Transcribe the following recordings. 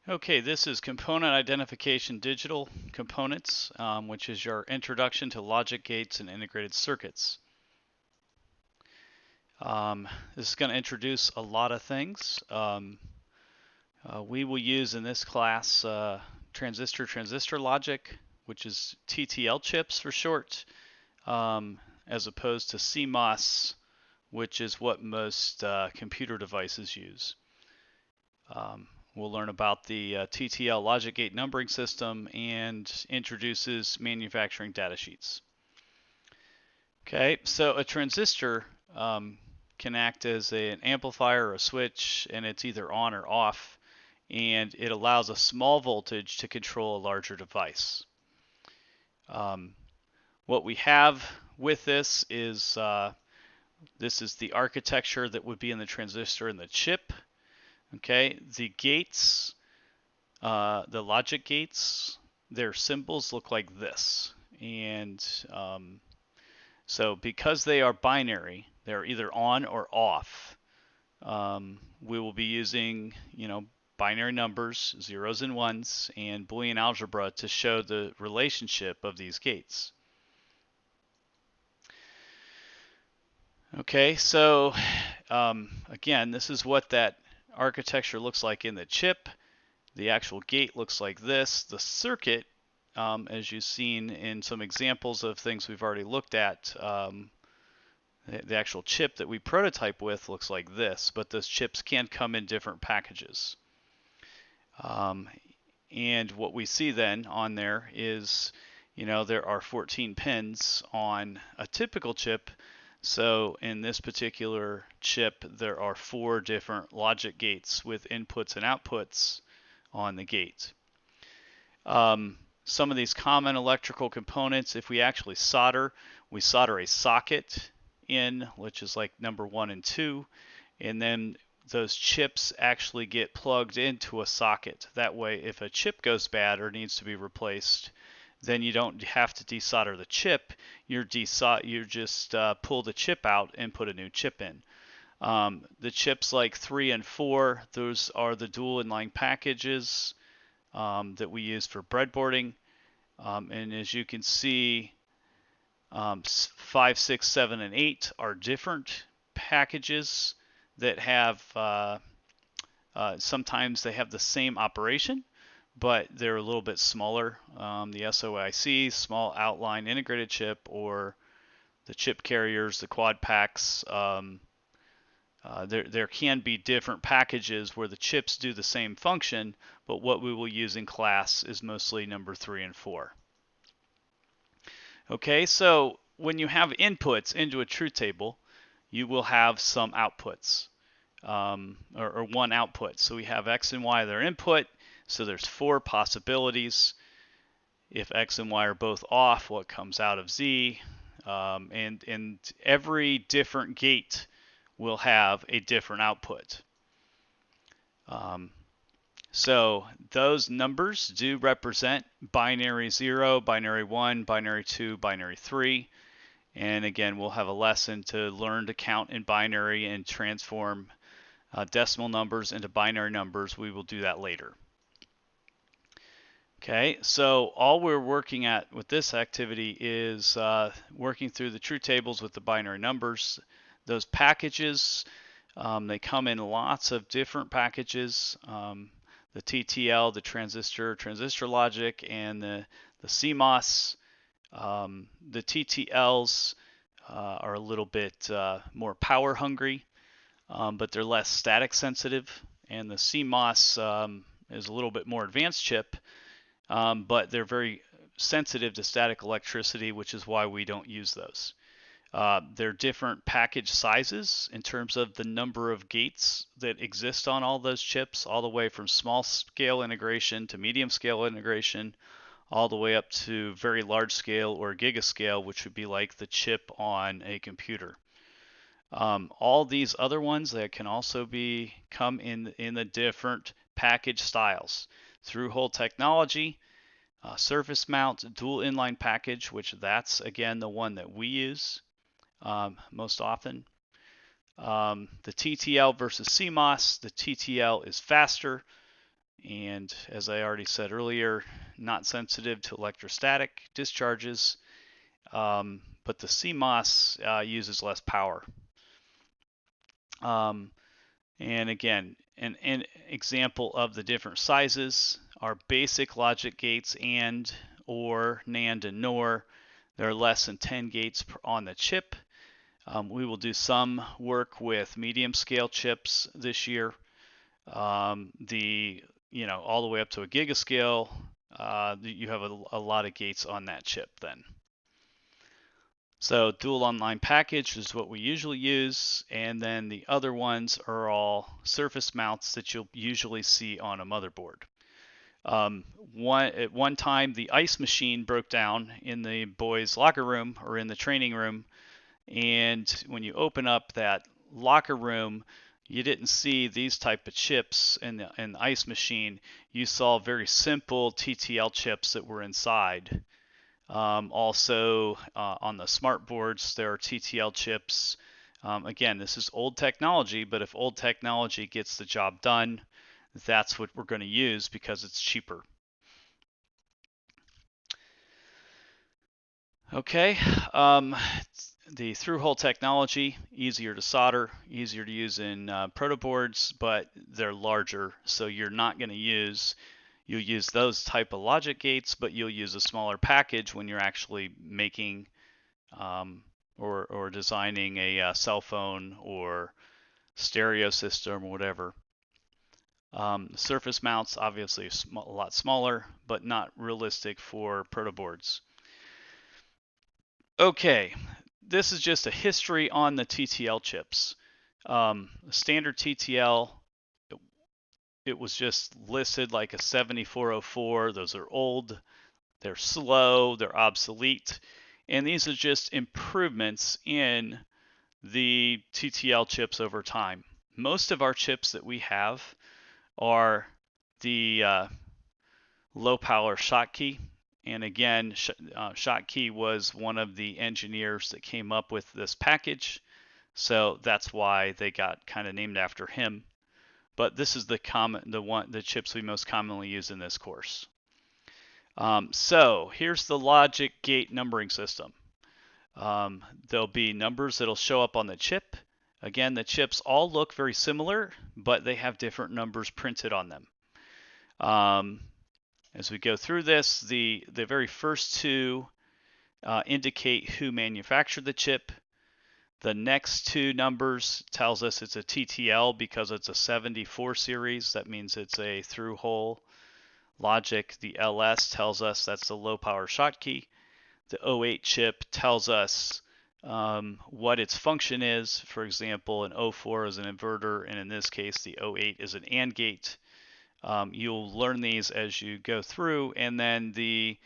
Okay, this is Component Identification Digital Components, which is your introduction to logic gates and integrated circuits. This is going to introduce a lot of things. We will use in this class transistor logic, which is TTL chips for short, as opposed to CMOS, which is what most computer devices use. We'll learn about the TTL Logic Gate numbering system and introduces manufacturing data sheets. Okay, so a transistor can act as an amplifier or a switch, and it's either on or off, and it allows a small voltage to control a larger device. What we have with this is the architecture that would be in the transistor and the chip. Okay, the gates, the logic gates, their symbols look like this. And so because they are binary, they're either on or off. We will be using, binary numbers, zeros and ones, and Boolean algebra to show the relationship of these gates. Okay, so again, this is what that architecture looks like in the chip. The actual gate looks like this. The circuit, as you've seen in some examples of things we've already looked at, the actual chip that we prototype with looks like this, but those chips can come in different packages. And what we see then on there is, there are 14 pins on a typical chip. So in this particular chip, there are 4 different logic gates with inputs and outputs on the gate. Some of these common electrical components, if we actually solder, we solder a socket in, which is like number 1 and 2, and then those chips actually get plugged into a socket. That way, if a chip goes bad or needs to be replaced, then you don't have to desolder the chip. You just pull the chip out and put a new chip in. The chips like 3 and 4, those are the dual inline packages that we use for breadboarding. And as you can see, 5, 6, 7, and 8 are different packages that have, sometimes they have the same operation, but they're a little bit smaller. The SOIC, small outline integrated chip, or the chip carriers, the quad packs, there can be different packages where the chips do the same function, but what we will use in class is mostly number 3 and 4. Okay, so when you have inputs into a truth table, you will have some outputs, or one output. So we have X and Y, their input, so there's 4 possibilities. If X and Y are both off, what comes out of Z? And every different gate will have a different output. So those numbers do represent binary 0, binary 1, binary 2, binary 3. And again, we'll have a lesson to learn to count in binary and transform decimal numbers into binary numbers. We will do that later. Okay, so all we're working at with this activity is working through the truth tables with the binary numbers. Those packages, they come in lots of different packages. The TTL, the transistor logic, and the CMOS. The TTLs are a little bit more power hungry, but they're less static sensitive. And the CMOS is a little bit more advanced chip, but they're very sensitive to static electricity, which is why we don't use those. There are different package sizes in terms of the number of gates that exist on all those chips, all the way from small scale integration to medium scale integration, all the way up to very large scale or gigascale, which would be like the chip on a computer. All these other ones that can also come in the different package styles. Through-hole technology, surface mount, dual inline package, which that's again the one that we use most often. The TTL versus CMOS, the TTL is faster, And as I already said earlier, not sensitive to electrostatic discharges, but the CMOS uses less power. And again, an example of the different sizes are basic logic gates and, or, NAND, and NOR. There are less than 10 gates on the chip. We will do some work with medium scale chips this year. All the way up to a gigascale, you have a lot of gates on that chip then. So dual online package is what we usually use, and then the other ones are all surface mounts that you'll usually see on a motherboard. At one time, the ice machine broke down in the boys' locker room or in the training room, and when you open up that locker room, you didn't see these type of chips in the ice machine. You saw very simple TTL chips that were inside. Also, on the smart boards, there are TTL chips. Again, this is old technology, but if old technology gets the job done, that's what we're going to use because it's cheaper. Okay, the through-hole technology, easier to solder, easier to use in proto boards, but they're larger, so you're not going to you'll use those type of logic gates, but you'll use a smaller package when you're actually making or designing a cell phone or stereo system or whatever. Surface mounts obviously a lot smaller, but not realistic for proto boards. Okay, this is just a history on the TTL chips. Standard TTL, it was just listed like a 7404. Those are old, they're slow, they're obsolete, and these are just improvements in the TTL chips over time. Most of our chips that we have are the low power Schottky. And again, Schottky was one of the engineers that came up with this package. So that's why they got kind of named after him. But this is the chips we most commonly use in this course. So here's the logic gate numbering system. There'll be numbers that'll show up on the chip. Again, the chips all look very similar, but they have different numbers printed on them. As we go through this, the very first two indicate who manufactured the chip. The next two numbers tells us it's a TTL because it's a 74 series. That means it's a through-hole logic. The LS tells us that's the low power Schottky. The 08 chip tells us what its function is. For example, an 04 is an inverter, and in this case, the 08 is an AND gate. You'll learn these as you go through, and then the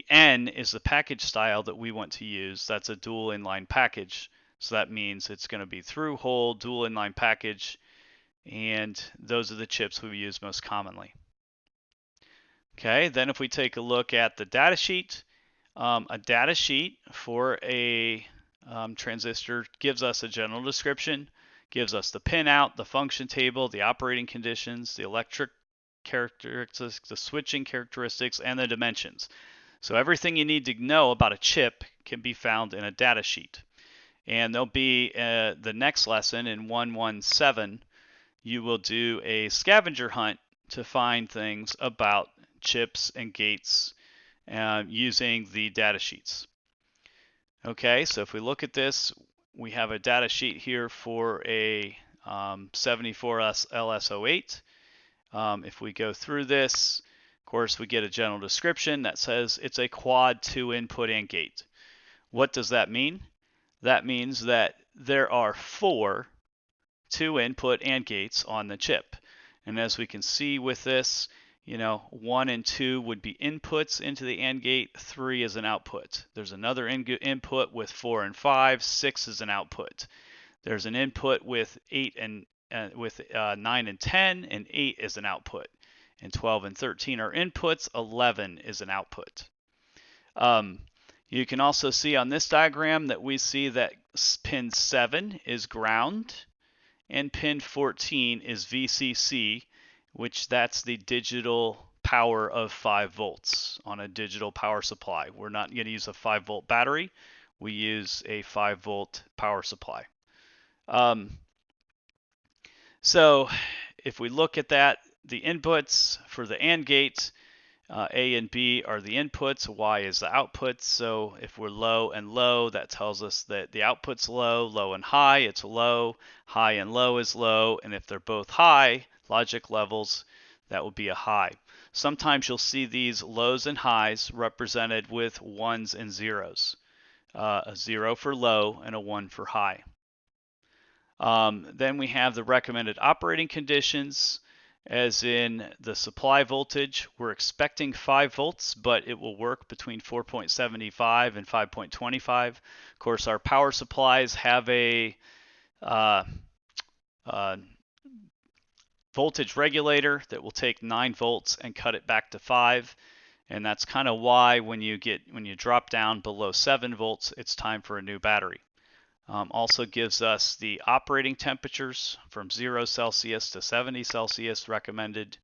N is the package style that we want to use. That's a dual inline package. So that means it's going to be through-hole, dual inline package, and those are the chips we use most commonly. Okay, then if we take a look at the data sheet, a data sheet for a transistor gives us a general description, gives us the pinout, the function table, the operating conditions, the electric characteristics, the switching characteristics, and the dimensions. So everything you need to know about a chip can be found in a data sheet. And there'll be the next lesson in 117, you will do a scavenger hunt to find things about chips and gates using the data sheets. Okay, so if we look at this, we have a data sheet here for a 74LS08. If we go through this, of course, we get a general description that says it's a quad 2-input AND gate. What does that mean? That means that there are 4 2-input AND gates on the chip. And as we can see with this, 1 and 2 would be inputs into the AND gate, 3 is an output. There's another input with 4 and 5, 6 is an output. There's an input with 9 and 10, and 8 is an output. And 12 and 13 are inputs, 11 is an output. You can also see on this diagram that we see that pin 7 is ground and pin 14 is VCC, which that's the digital power of 5 volts on a digital power supply. We're not going to use a 5-volt battery. We use a 5-volt power supply. So if we look at that, the inputs for the AND gate, A and B are the inputs, Y is the output. So if we're low and low, that tells us that the output's low, low and high, it's low, high and low is low, and if they're both high, logic levels, that would be a high. Sometimes you'll see these lows and highs represented with ones and zeros. A 0 for low and a 1 for high. Then we have the recommended operating conditions, as in the supply voltage. We're expecting 5 volts, but it will work between 4.75 and 5.25. Of course, our power supplies have a voltage regulator that will take 9 volts and cut it back to 5. And that's kind of why when you drop down below 7 volts, it's time for a new battery. Also gives us the operating temperatures from 0 Celsius to 70 Celsius recommended,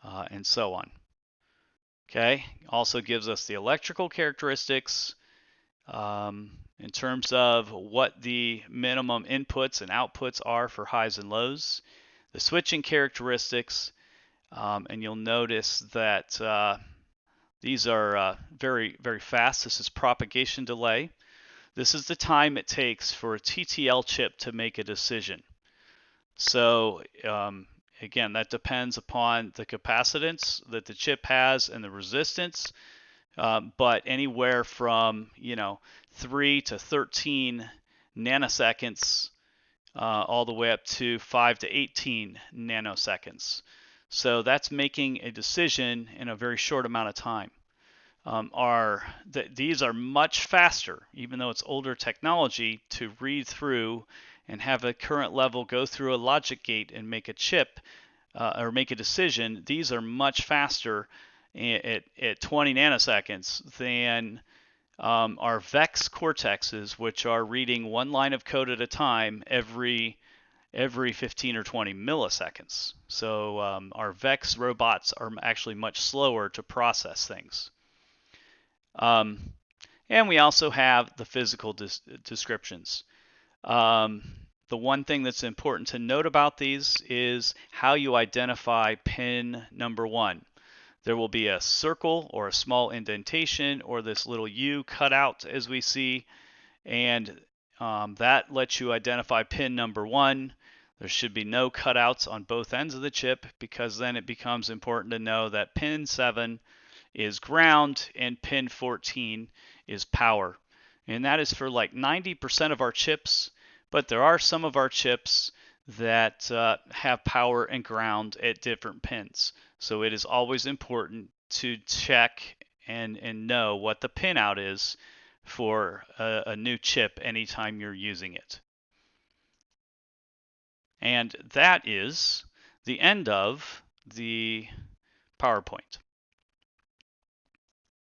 and so on. Okay, also gives us the electrical characteristics in terms of what the minimum inputs and outputs are for highs and lows, the switching characteristics, and you'll notice that these are very, very fast. This is propagation delay. This is the time it takes for a TTL chip to make a decision. So again, that depends upon the capacitance that the chip has and the resistance, but anywhere from 3 to 13 nanoseconds all the way up to 5 to 18 nanoseconds. So that's making a decision in a very short amount of time. These are much faster, even though it's older technology, to read through and have a current level go through a logic gate and make a chip or make a decision. These are much faster at 20 nanoseconds than our VEX Cortexes, which are reading one line of code at a time every 15 or 20 milliseconds. So our VEX robots are actually much slower to process things. And we also have the physical descriptions. The one thing that's important to note about these is how you identify pin number 1. There will be a circle or a small indentation or this little U cut out, as we see, and that lets you identify pin number 1. There should be no cutouts on both ends of the chip, because then it becomes important to know that pin 7 is ground and pin 14 is power. And that is for like 90% of our chips, but there are some of our chips that have power and ground at different pins. So it is always important to check and know what the pin out is for a new chip anytime you're using it. And that is the end of the PowerPoint.